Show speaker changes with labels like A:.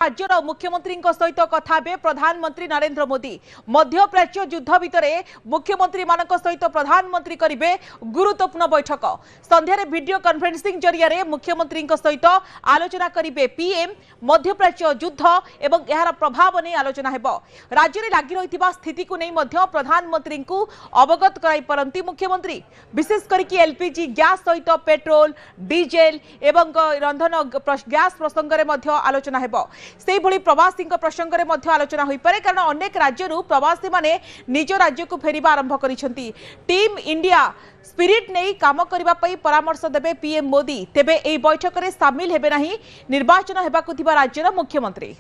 A: राज्यर मुख्यमंत्री सहित कथा हे प्रधानमंत्री नरेंद्र मोदी। मध्यप्राच्य युद्ध भितर मुख्यमंत्री मान सहित प्रधानमंत्री करेंगे गुरुत्वपूर्ण बैठक। संध्यारे वीडियो कॉन्फ्रेंसिंग जरिया मुख्यमंत्री सहित आलोचना करेंगे पीएम। मध्यप्राच्य युद्ध एवं यार प्रभाव नहीं आलोचना हेब। राज्य में लगी रही स्थिति को नहीं प्रधानमंत्री को अवगत कराई पारंती मुख्यमंत्री। विशेष करके एलपीजी गैस सहित पेट्रोल डीजेल एवं रंधन गैस प्रसंग में आलोचना हेब। से भली प्रवासी प्रसंग में आलोचना हो पारे, कारण अनेक राज्य प्रवासी माने निज राज्य को फेरिबा आरंभ करिसेंती। टीम इंडिया स्पिरिट नहीं काम करने परामर्श देबे पीएम मोदी। तेबे एई बैठक में सामिल हेबे नहीं निर्वाचन हेबाकु थिबा राज्यर मुख्यमंत्री।